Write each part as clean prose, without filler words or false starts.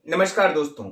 नमस्कार दोस्तों।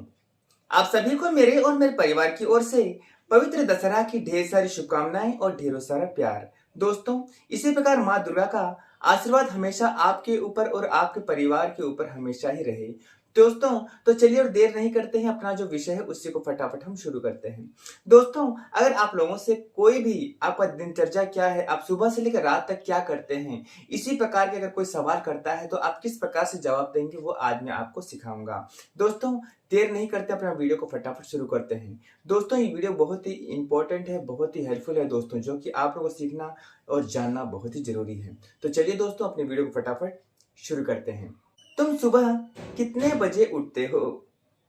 आप सभी को मेरे और मेरे परिवार की ओर से पवित्र दशहरा की ढेर सारी शुभकामनाएं और ढेरों सारा प्यार। दोस्तों, इसी प्रकार माँ दुर्गा का आशीर्वाद हमेशा आपके ऊपर और आपके परिवार के ऊपर हमेशा ही रहे। दोस्तों, तो चलिए और देर नहीं करते हैं, अपना जो विषय है उसी को फटाफट हम शुरू करते हैं। दोस्तों, अगर आप लोगों से कोई भी आपका दिनचर्या क्या है, आप सुबह से लेकर रात तक क्या करते हैं, इसी प्रकार के अगर कोई सवाल करता है तो आप किस प्रकार से जवाब देंगे वो आज मैं आपको सिखाऊंगा। दोस्तों, देर नहीं करते, अपना वीडियो को फटाफट शुरू करते हैं। दोस्तों, ये वीडियो बहुत ही इंपॉर्टेंट है, बहुत ही हेल्पफुल है दोस्तों, जो कि आप लोगों को सीखना और जानना बहुत ही जरूरी है। तो चलिए दोस्तों, अपने वीडियो को फटाफट शुरू करते हैं। तुम सुबह कितने बजे उठते हो?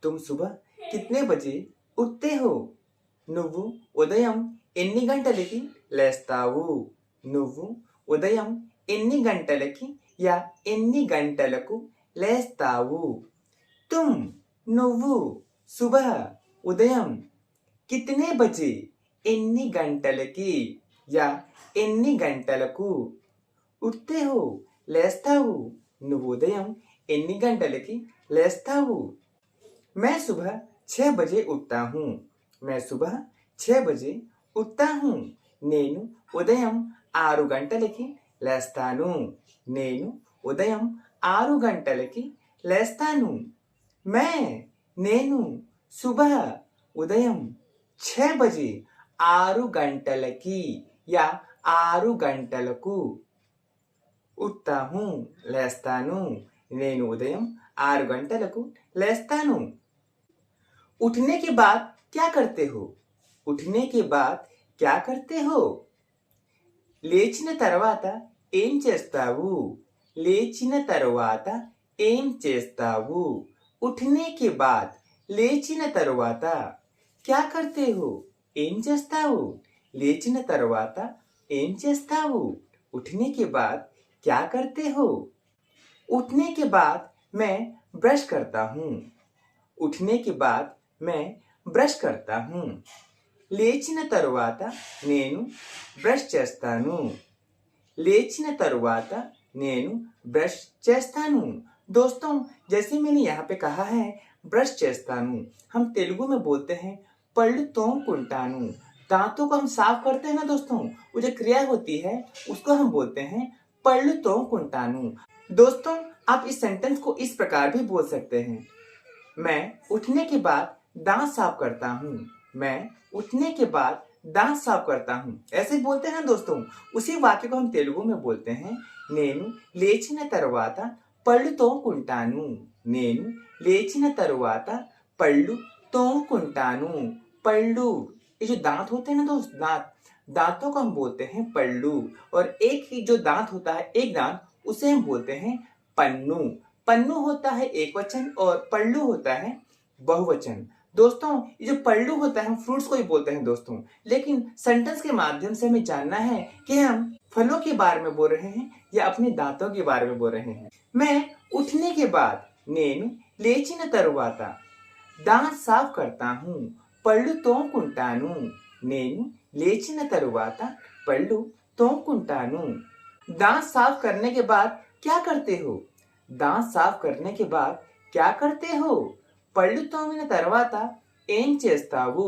तुम सुबह कितने बजे उठते हो? నువ్వు ఉదయం ఎన్ని గంటలకి లేస్తావు? నువ్వు ఉదయం ఎన్ని గంటలకి या ఎన్ని గంటలకు లేస్తావు? तुम నువ్వు सुबह ఉదయం कितने बजे ఎన్ని గంటలకి या ఎన్ని గంటలకు ఉठते हो లేస్తావు? నువ్వు ఉదయం ఎన్ని గంటలకి లేస్తావు? मैं सुबह 6 बजे उठता हूँ। मैं सुबह 6 बजे उठता हूँ। నేను ఉదయం 6 గంటలకి లేస్తాను। నేను ఉదయం 6 గంటలకి లేస్తాను। मैं నేను सुबह ఉదయం 6 बजे 6 గంటలకి या 6 గంటలకు ఉठता हूँ లేస్తాను। నేను ఉదయం 6 గంటలకు లేస్తాను। उठने के बाद क्या करते हो? उठने के बाद क्या करते हो? లేచిన తర్వాత ఏం చేస్తావు? లేచిన తర్వాత ఏం చేస్తావు? उठने के बाद లేచిన తర్వాత क्या करते हो? ఏం చేస్తావు? లేచిన తర్వాత ఏం చేస్తావు? उठने के बाद क्या करते हो? उठने के बाद मैं ब्रश करता हूँ। उठने के बाद मैं ब्रश करता हूँ। లేచిన తరువాత నేను బ్రష్ చేస్తాను। లేచిన తరువాత నేను బ్రష్ చేస్తాను। दोस्तों, जैसे मैंने यहाँ पे कहा है ब्रश చేస్తాను, हम तेलुगु में बोलते हैं पళ్ళు तोमुకుంటాను। दांतों को हम साफ करते हैं ना दोस्तों, वो जो क्रिया होती है उसको हम बोलते हैं पళ్ళు तोमुకుంటాను। दोस्तों, आप इस सेंटेंस को इस प्रकार भी बोल सकते हैं, मैं उठने के बाद दांत साफ करता हूँ। मैं उठने के बाद दांत साफ करता हूँ, ऐसे बोलते हैं दोस्तों। उसी वाक्य को हम तेलुगु में बोलते हैं నేను లేచిన తర్వాత పళ్ళు తోముకుంటాను। నేను లేచిన తరువాత పళ్ళు తోముకుంటాను। पल्लू, ये जो दांत होते हैं ना दोस्त, दांतों को हम बोलते हैं पल्लू। और एक ही जो दांत होता है, एक दांत, उसे हम बोलते हैं पन्नू। पन्नू होता है एक वचन और पल्लू होता है बहुवचन। दोस्तों, ये जो पल्लू होता है हम फ्रूट्स को ही बोलते हैं दोस्तों, लेकिन सेंटेंस के माध्यम से हमें जानना है कि हम फलों के बारे में बोल रहे हैं या अपने दांतों के बारे में बोल रहे हैं। मैं उठने के बाद నేను లేచిన తరువాత दांत साफ करता हूँ। పళ్ళు తోముకుంటాను। నేను లేచిన తరువాత పళ్ళు తోముకుంటాను। दांत साफ करने के बाद क्या करते हो? दांत साफ करने के बाद क्या करते हो? పళ్ళు తోమిన తర్వాత ఏం చేస్తావు?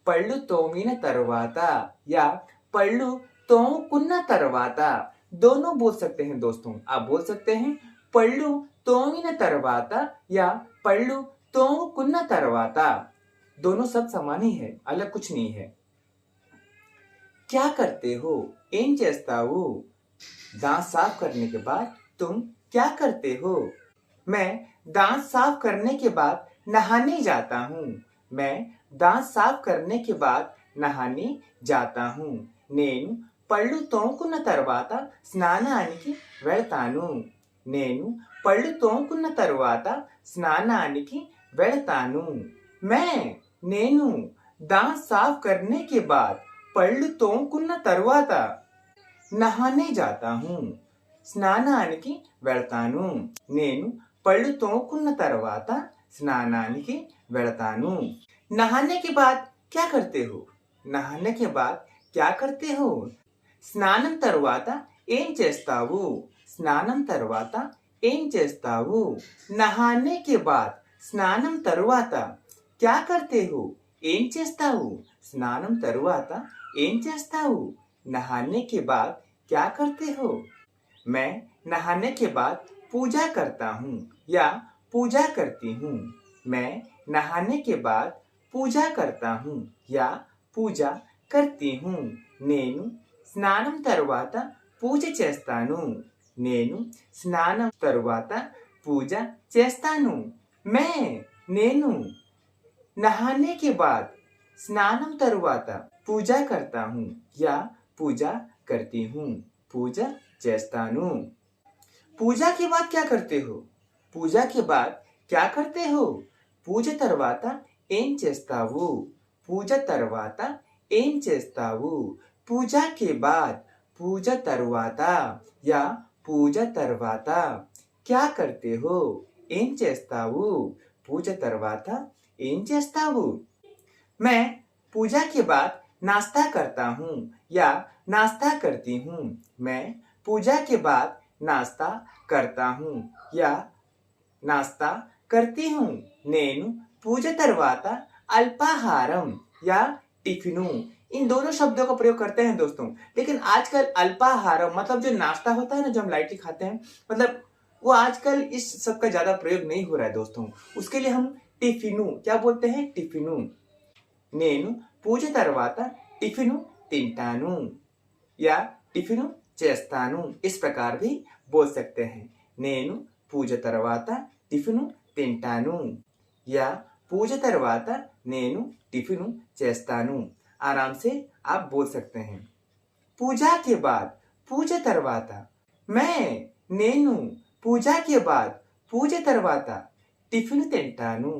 పళ్ళు తోమిన తర్వాత या పళ్ళు తోముకున్న తర్వాత, दोनों बोल सकते हैं दोस्तों। आप बोल सकते हैं పళ్ళు తోమిన తర్వాత या పళ్ళు తోముకున్న తర్వాత। दोनों सब समान ही है, अलग कुछ नहीं है। क्या करते हो? ఏం చేస్తావు? दांत साफ करने के बाद तुम क्या करते हो? मैं दांत साफ करने के बाद नहाने जाता हूँ। मैं दांत साफ करने के बाद नहाने जाता हूँ। నేను పళ్ళు తోముకున్న తర్వాత స్నానానికి వెళ్తాను। నేను పళ్ళు తోముకున్న తర్వాత స్నానానికి వెళ్తాను। मैं నేను दांत साफ करने के बाद పళ్ళు తోముకున్న తర్వాత నహానే जाता हूँ। స్నానానికి వెళ్తాను। నేను పళ్ళు తోముకున్న తర్వాత స్నానానికి వెళ్తాను। नहाने के बाद क्या करते हो? नहाने के बाद क्या करते हो? స్నానం తర్వాత ఏం చేస్తావు? స్నానం తర్వాత ఏం చేస్తావు? नहाने के बाद స్నానం తరువాత क्या करते हो ఏం చేస్తావు స్నానం తరువాత ఏం చేస్తావు नहाने के बाद क्या करते हो मैं नहाने के बाद पूजा करता हूँ या पूजा करती हूँ मैं नहाने के बाद पूजा करता हूँ या पूजा करती हूँ నేను స్నానం తరువాత పూజ చేస్తాను నేను స్నానం తరువాత పూజ చేస్తాను मैं నేను नहाने के बाद स्नानम तरुवाता पूजा करता हूँ या पूजा करती हूँ पूजा చేస్తాను पूजा के बाद क्या करते हो पूजा के बाद क्या करते हो పూజ తర్వాత ఏం చేస్తావు పూజ తర్వాత ఏం చేస్తావు పూజా के बाद పూజ తర్వాత या పూజ తర్వాత क्या करते हो ఏం చేస్తావు పూజ తర్వాత ఏం చేస్తావు मैं पूजा के बाद नाश्ता करता हूँ या नाश्ता करती हूँ मैं पूजा के बाद नाश्ता करता हूँ या नाश्ता करती हूँ నేను పూజ తర్వాత अल्पाहारम या टिफिनु इन दोनों शब्दों का प्रयोग करते हैं दोस्तों लेकिन आजकल अल्पाहारम मतलब जो नाश्ता होता है ना जो हम लाइटली खाते हैं मतलब वो आजकल इस सब का ज्यादा प्रयोग नहीं हो रहा है दोस्तों उसके लिए हम टिफिनु क्या बोलते हैं टिफिनु నేను పూజ తర్వాత టిఫిను తింటాను या టిఫిను చేస్తాను इस प्रकार भी बोल सकते हैं నేను పూజ తర్వాత టిఫిను తింటాను या పూజ తర్వాత నేను టిఫిను చేస్తాను आराम से आप बोल सकते हैं पूजा के बाद పూజ తర్వాత मैं నేను पूजा के बाद పూజ తర్వాత టిఫిను తింటాను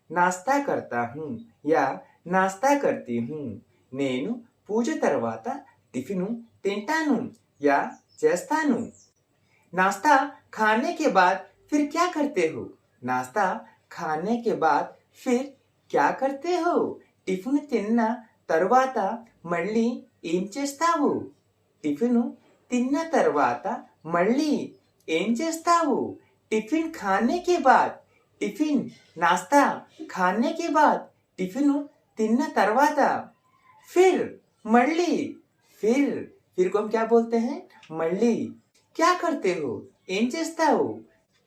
नाश्ता करता हूँ या नाश्ता करती हूँ నేను పూజ తర్వాత టిఫిను తింటాను या చేస్తాను नाश्ता खाने के बाद फिर क्या करते हो नाश्ता खाने के बाद फिर क्या करते हो టిఫిన్ తిన్న తరువాత మళ్ళీ ఏం చేస్తావు టిఫిన్ తిన్న తర్వాత మళ్ళీ ఏం చేస్తావు टिफिन खाने के बाद टिफिन नाश्ता खाने के बाद टिफिन తిన్న తర్వాత फिर मళ్ళీ फिर को हम क्या बोलते हैं మళ్ళీ क्या करते हो ఏం చేస్తావు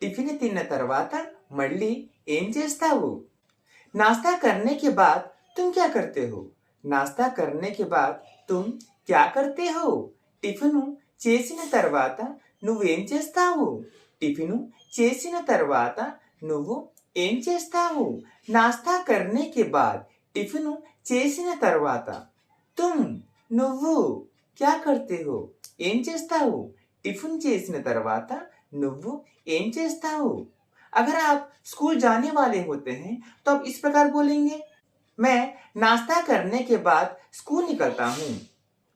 టిఫిన్ తిన్న తర్వాత మళ్ళీ ఏం చేస్తావు नाश्ता करने के बाद तुम क्या करते हो नाश्ता करने के बाद तुम क्या करते हो టిఫిన్ చేసిన తర్వాత నువ్వేం చేస్తావు టిఫిన్ చేసిన తర్వాత నువ్వు ఏం చేస్తావు नाश्ता करने के बाद టిఫిన్ చేసిన తర్వాత तुम నువ్వు क्या करते हो ఏం చేస్తావు టిఫిన్ చేసిన తర్వాత నువ్వు ఏం చేస్తావు अगर आप स्कूल जाने वाले होते हैं तो आप इस प्रकार बोलेंगे मैं नाश्ता करने के बाद स्कूल निकलता हूँ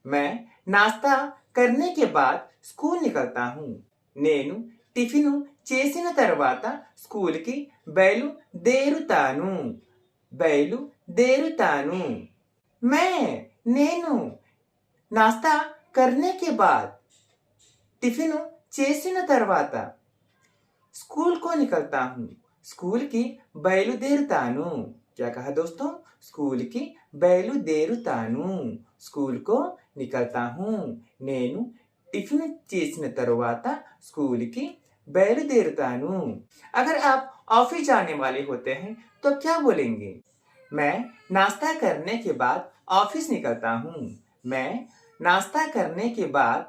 मैं नाश्ता करने के बाद स्कूल निकलता हूँ నేను టిఫిన్ చేసిన తర్వాత స్కూల్కి బయలుదేరుతాను मैं నేను नाश्ता करने के बाद టిఫిన్ చేసిన తర్వాత स्कूल को निकलता हूँ स्कूल की బయలుదేరుతాను क्या कहा दोस्तों स्कूल की బయలుదేరుతాను स्कूल को निकलता हूँ నేను టిఫిన్ చేసిన తర్వాత स्कूल की బయలుదేరుతాను अगर आप ऑफिस जाने वाले होते हैं तो क्या बोलेंगे मैं नाश्ता करने के बाद ऑफिस निकलता हूँ मैं नाश्ता करने के बाद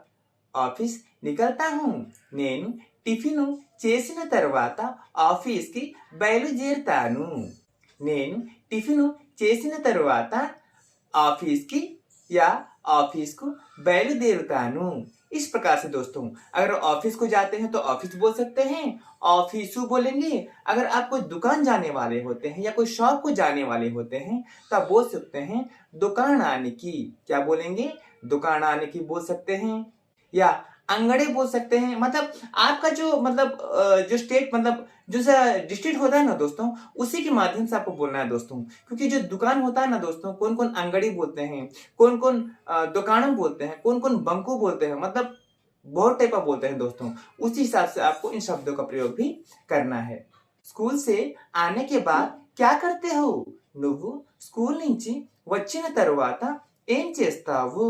ऑफिस निकलता हूँ నేను టిఫిన్ చేసిన తర్వాత ఆఫీస్కి బయలుదేరుతాను నేను టిఫిన్ చేసిన తర్వాత ఆఫీస్కి या ऑफिस को బయలుదేరుతాను इस प्रकार से दोस्तों अगर ऑफिस को जाते हैं तो ऑफिस बोल सकते हैं ऑफिसु बोलेंगे अगर आप कोई दुकान जाने वाले होते हैं या कोई शॉप को जाने वाले होते हैं तो आप बोल सकते हैं दुकान आने की क्या बोलेंगे दुकान आने की बोल सकते हैं या अंगड़े बोल सकते हैं मतलब आपका जो मतलब जो स्टेट मतलब जो डिस्ट्रिक्ट होता है ना दोस्तों उसी के माध्यम से आपको बोलना है दोस्तों क्योंकि जो दुकान होता है ना दोस्तों कौन कौन अंगड़ी बोलते हैं कौन कौन दुकानों बोलते हैं कौन कौन बंकू बोलते हैं मतलब बहुत टाइप का बोलते हैं दोस्तों उसी हिसाब से आपको इन शब्दों का प्रयोग भी करना है స్కూల్ से आने के बाद क्या करते हो? నువ్వు స్కూల్ నుంచి వచ్చిన తరువాత ఏం చేస్తావు?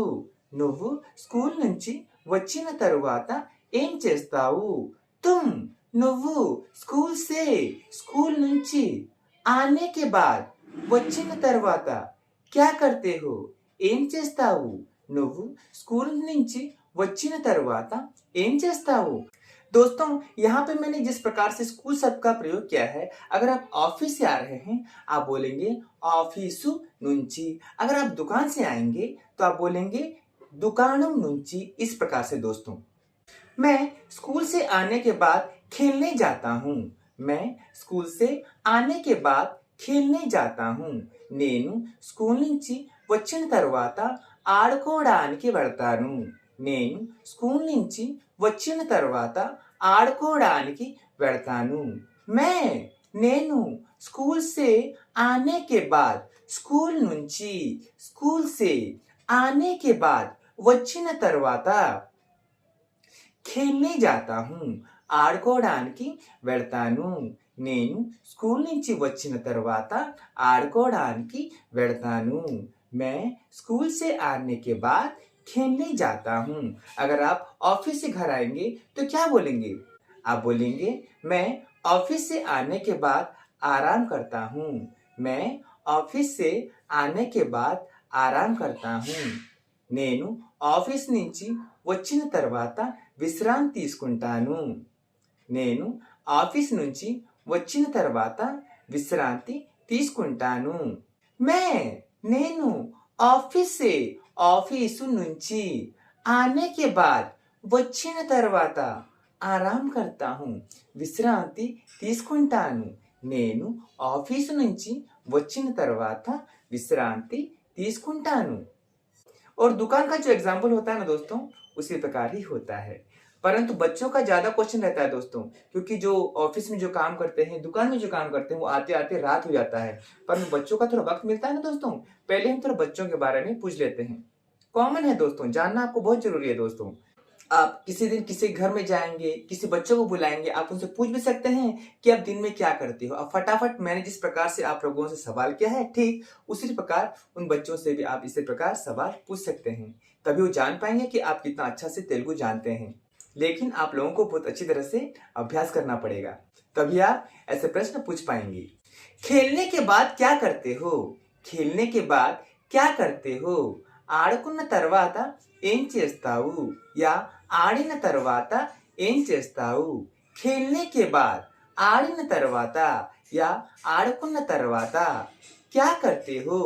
నువ్వు స్కూల్ నుంచి వచ్చిన తరువాత ఏం చేస్తావు? తుమ్ నువ్వు స్కూల్ से స్కూల్ నుంచి आने के बाद వచ్చిన తరువాత क्या करते हो? ఏం చేస్తావు? నువ్వు స్కూల్ నుంచి వచ్చిన తరువాత ఏం చేస్తావు? दोस्तों, यहाँ पे मैंने जिस प्रकार से स्कूल शब्द का प्रयोग किया है, अगर आप ऑफिस से आ रहे हैं आप बोलेंगे ऑफिसु नुंची। अगर आप दुकान से आएंगे तो आप बोलेंगे दुकानम नुंची। इस प्रकार से दोस्तों, मैं स्कूल से आने के बाद खेलने जाता हूँ। मैं स्कूल से आने के बाद खेलने जाता हूँ। నేను స్కూల్ నుంచి వచ్చిన తర్వాత ఆడుకోవడానికి వెళ్తాను। నేను స్కూల్ నుంచి వచ్చిన తర్వాత ఆడుకోవడానికి వెళ్తాను। मैं నేను स्कूल से आने के बाद స్కూల్ నుంచి स्कूल से आने के बाद వచ్చిన తర్వాత खेलने जाता हूँ ఆడుకోవడానికి వెళ్తాను। నేను స్కూల్ నుంచి వచ్చిన తర్వాత ఆడుకోవడానికి వెళ్తాను। मैं स्कूल से आने के बाद खेलने जाता हूँ। अगर आप ऑफिस से घर आएंगे तो क्या बोलेंगे? आप बोलेंगे मैं ऑफिस से आने के बाद आराम करता हूँ। मैं ऑफिस से आने के बाद आराम करता हूँ। నేను ఆఫీస్ నుంచి వచ్చిన తర్వాత విశ్రాంతి తీసుకుంటాను। నేను ఆఫీస్ నుంచి వచ్చిన తర్వాత విశ్రాంతి తీసుకుంటాను। मैं నేను ఆఫీస్ से ఆఫీసు నుంచి आने के बाद వచ్చిన తర్వాత ఆరాం करता हूँ విశ్రాంతి తీసుకుంటాను। నేను ఆఫీసు నుంచి వచ్చిన తర్వాత విశ్రాంతి తీసుకుంటాను। और दुकान का जो एग्जाम्पल होता है ना दोस्तों, उसी प्रकार ही होता है। परंतु बच्चों का ज्यादा क्वेश्चन रहता है दोस्तों, क्योंकि जो ऑफिस में जो काम करते हैं, दुकान में जो काम करते हैं, वो आते आते रात हो जाता है। परंतु बच्चों का थोड़ा वक्त मिलता है ना दोस्तों, पहले हम थोड़ा बच्चों के बारे में पूछ लेते हैं। कॉमन है दोस्तों, जानना आपको बहुत जरूरी है दोस्तों। आप किसी दिन किसी घर में जाएंगे, किसी बच्चों को बुलाएंगे, आप उनसे पूछ भी सकते हैं कि आप दिन में क्या करते हो। अब फटाफट मैंने जिस प्रकार से आप लोगों से सवाल किया है, ठीक उसी प्रकार उन बच्चों से भी आप इसी प्रकार सवाल पूछ सकते हैं। तभी वो जान पाएंगे कि आप कितना अच्छा से तेलुगु जानते हैं। लेकिन आप लोगों को बहुत अच्छी तरह से अभ्यास करना पड़ेगा, तभी आप ऐसे प्रश्न पूछ पाएंगे। खेलने के बाद क्या करते हो? खेलने के बाद क्या करते हो? ఆడుకున్న తర్వాత ఏం చేస్తావు? या ఆడిన తర్వాత ఏం చేస్తావు? खेलने के बाद ఆడిన తర్వాత या ఆడుకున్న తర్వాత क्या करते हो?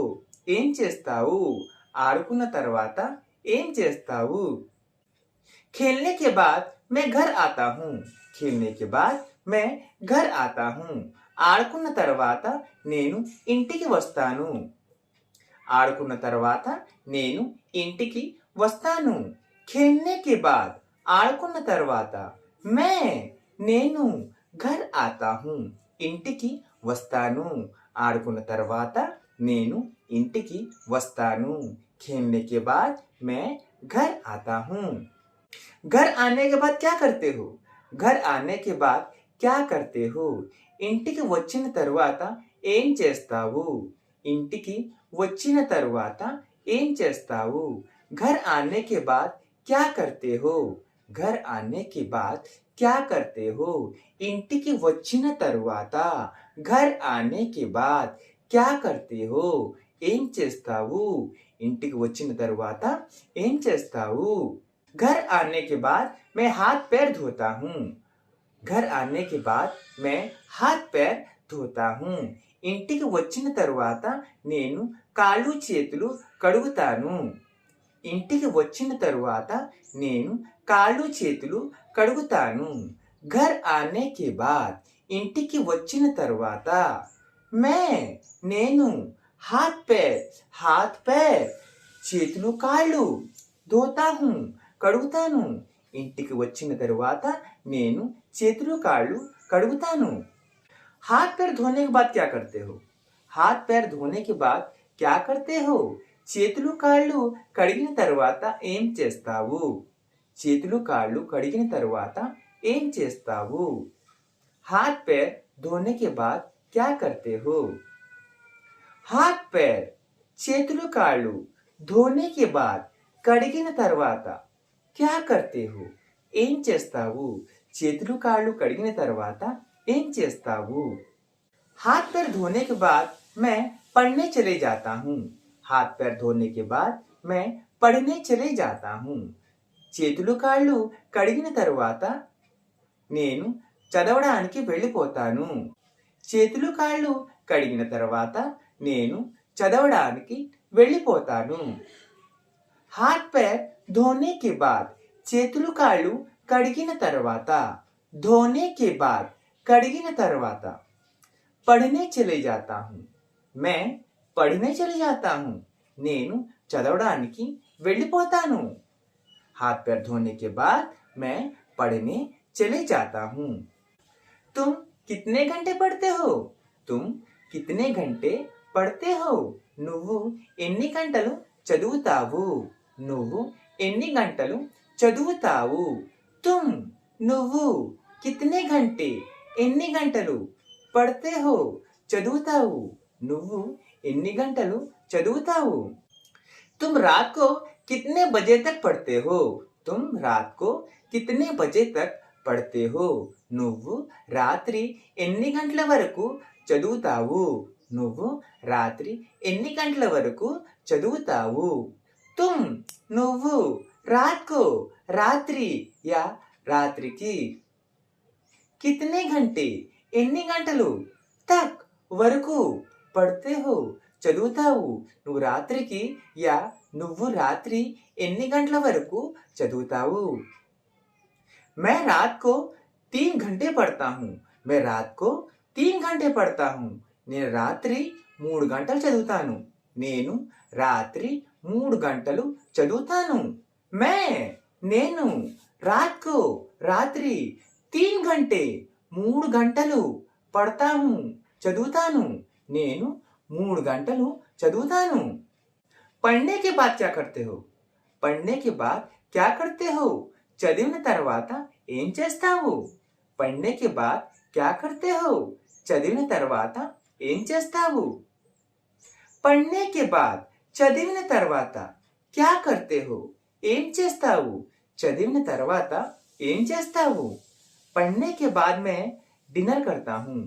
ఏం చేస్తావు? ఆడుకున్న తర్వాత ఏం చేస్తావు? खेलने के बाद मैं घर आता हूँ। खेलने के बाद मैं घर आता हूँ। ఆడుకున్న తర్వాత నేను ఇంటికి వస్తాను। ఆడుకున్న తర్వాత నేను ఇంటికి వస్తాను। खेलने के बाद ఆడుకున్న తర్వాత मैं నేను घर आता हूँ ఇంటికి వస్తాను। ఆడుకున్న తర్వాత నేను ఇంటికి వస్తాను। खेलने के बाद मैं घर आता हूँ। घर आने के बाद क्या करते हो? घर आने के बाद क्या करते हो? ఇంటికి వచ్చిన తరువాత ఏం చేస్తావు? ఇంటికి వచ్చిన తరువాత ఏం చేస్తావు? घर आने के बाद क्या करते हो? घर आने के बाद क्या करते हो? ఇంటికి వచ్చిన తరువాత घर आने के बाद क्या करते हो? ఏం చేస్తావు? ఇంటికి వచ్చిన తరువాత ఏం చేస్తావు? घर आने के बाद मैं हाथ पैर धोता हूँ। घर आने के बाद मैं हाथ पैर धोता हूँ। ఇంటికి వచ్చిన తరువాత నేను కాళ్ళు చేతులు కడుగుతాను। ఇంటికి వచ్చిన తరువాత నేను కాళ్ళు చేతులు కడుగుతాను। घर आने के बाद ఇంటికి వచ్చిన తరువాత मैं నేను हाथ पैर చేతులు కాళ్ళు धोता हूँ కడుగుతాను। ఇంటికి వచ్చిన తరువాత నేను చేతులు కాళ్ళు కడుగుతాను। हाथ पैर धोने के बाद क्या करते हो? हाथ पैर धोने के बाद क्या करते हो? చేతులు కాళ్ళు కడిగిన తరువాత ఏం చేస్తావు? చేతులు కాళ్ళు కడిగిన తరువాత ఏం చేస్తావు? हाथ पैर धोने के बाद क्या करते हो? हाथ पैर చేతులు కాళ్ళు ధోने के बाद కడిగిన తర్వాత क्या करते हो? ఏం చేస్తావు? చేతులు కాళ్ళు కడిగిన తర్వాత ఏం చేస్తావు? हाथ पैर धोने के बाद मैं पढ़ने चले जाता हूँ। हाथ पैर धोने के बाद मैं पढ़ने चले जाता हूँ। చేతులు కాళ్ళు కడిగిన తర్వాత నేను చదవడానికి వెళ్ళిపోతాను। చేతులు కాళ్ళు కడిగిన తర్వాత నేను చదవడానికి వెళ్ళిపోతాను। हाथ पैर धोने के बाद చేతులు కాళ్ళు కడిగిన తర్వాత धोने के बाद కడిగిన తర్వాత पढ़ने चले जाता हूँ। मैं पढ़ने चले जाता हूँ। నేను చదవడానికి వెళ్ళిపోతాను। हाथ पैर धोने के बाद मैं पढ़ने चले जाता हूँ। तुम कितने घंटे पढ़ते हो? तुम कितने घंटे पढ़ते हो? నువ్వు ఎన్ని గంటలు చదువుతావు? నువ్వు ఎన్ని గంటలు చదువుతావు? तुम నువ్వు कितने घंटे ఎన్ని గంటలు पढ़ते हो చదువుతావు? నువ్వు ఎన్ని గంటలు చదువుతావు? तुम रात को कितने बजे तक पढ़ते हो? तुम रात को कितने बजे तक पढ़ते हो? నువ్వు రాత్రి ఎన్ని గంటల వరకు చదువుతావు? నువ్వు రాత్రి ఎన్ని గంటల వరకు చదువుతావు? तुम నువ్వు रात को రాత్రి या రాత్రికి कितने घंटे ఎన్ని గంటలు तक వరకు పढ़ते हो చదువుతావు? నువ్వు రాత్రికి యా నువ్వు రాత్రి ఎన్ని గంటల వరకు చదువుతావు? मैं रात को 3 घंटे पढ़ता हूँ। मैं रात को 3 घंटे पढ़ता हूँ। నేను రాత్రి 3 గంటలు చదువుతాను। నేను రాత్రి 3 గంటలు చదువుతాను। मैं నేను रात को రాత్రి 3 घंटे 3 గంటలు पढ़ता हूँ చదువుతాను। నేను 3 గంటలు చదువుతాను। पढ़ने के बाद क्या करते हो? पढ़ने के बाद क्या करते हो? చదివిన తర్వాత ఏం చేస్తావు? पढ़ने के बाद क्या करते हो? చదివిన తర్వాత ఏం చేస్తావు? पढ़ने के बाद చదివిన తర్వాత क्या करते हो? ఏం చేస్తావు? చదివిన తర్వాత ఏం చేస్తావు? पढ़ने के बाद मैं डिनर करता हूँ।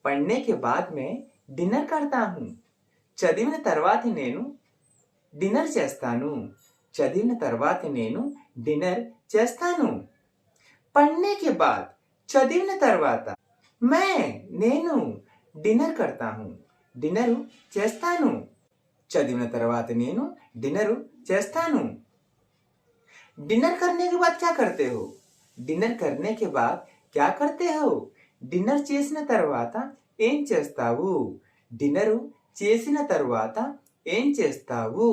पढ़ने के बाद मैं डिनर करता हूँ। చదివిన తర్వాత నేను డిన్నర్ చేస్తాను। చదివిన తర్వాత నేను డిన్నర్ చేస్తాను। पढ़ने के बाद చదివిన తర్వాత मैं నేను డిన్నర్ करता हूँ। డిన్నర్ చేస్తాను। చదివిన తర్వాత నేను డిన్నర్ చేస్తాను। डिनर करने के बाद क्या करते हो? डिनर करने के बाद क्या करते हो? డిన్నర్ చేసిన తర్వాత ఏం చేస్తావు? డిన్నర్ చేసిన తర్వాత ఏం చేస్తావు?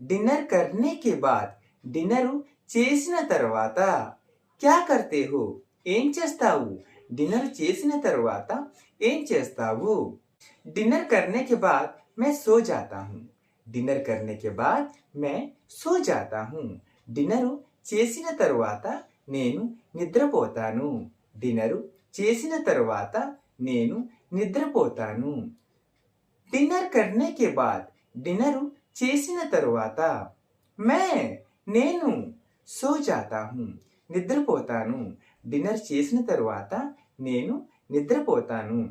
डिनर करने के बाद డిన్నర్ చేసిన తర్వాత क्या करते हो? ఏం చేస్తావు? డిన్నర్ చేసిన తర్వాత ఏం చేస్తావు? डिनर करने के बाद मैं सो जाता हूँ। डिनर करने के बाद मैं सो जाता हूँ। డిన్నర్ చేసిన తర్వాత నేను నిద్రపోతాను। డిన్నర్ చేసిన తర్వాత నేను నిద్రపోతాను। डिनर करने के बाद డిన్నర్ చేసిన తర్వాత मैं నేను సో जाता हूँ నిద్రపోతాను। డిన్నర్ చేసిన తర్వాత నేను నిద్రపోతాను।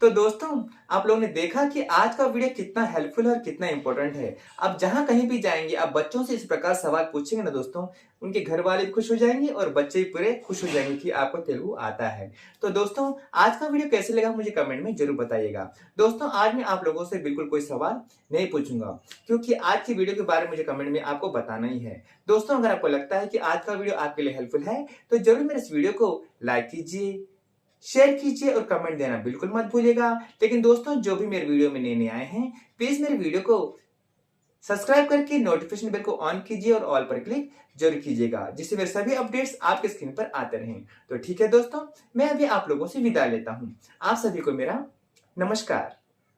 तो दोस्तों आप लोगों ने देखा कि आज का वीडियो कितना हेल्पफुल और कितना इंपॉर्टेंट है। आप जहां कहीं भी जाएंगे आप बच्चों से इस प्रकार सवाल पूछेंगे ना दोस्तों, उनके घर वाले भी खुश हो जाएंगे और बच्चे भी पूरे खुश हो जाएंगे कि आपको तेलुगु आता है। तो दोस्तों आज का वीडियो कैसे लगा मुझे कमेंट में जरूर बताइएगा। दोस्तों आज मैं आप लोगों से बिल्कुल कोई सवाल नहीं पूछूंगा क्योंकि आज की वीडियो के बारे में मुझे कमेंट में आपको बताना ही है। दोस्तों अगर आपको लगता है कि आज का वीडियो आपके लिए हेल्पफुल है तो जरूर मेरे इस वीडियो को लाइक कीजिए, शेयर कीजिए और कमेंट देना बिल्कुल मत भूलिएगा। लेकिन दोस्तों जो भी मेरे वीडियो में नए नए आए हैं प्लीज मेरे वीडियो को सब्सक्राइब करके नोटिफिकेशन बेल को ऑन कीजिए और ऑल पर क्लिक जरूर कीजिएगा जिससे मेरे सभी अपडेट्स आपके स्क्रीन पर आते रहें। तो ठीक है दोस्तों मैं अभी आप लोगों से विदा लेता हूं। आप सभी को मेरा नमस्कार।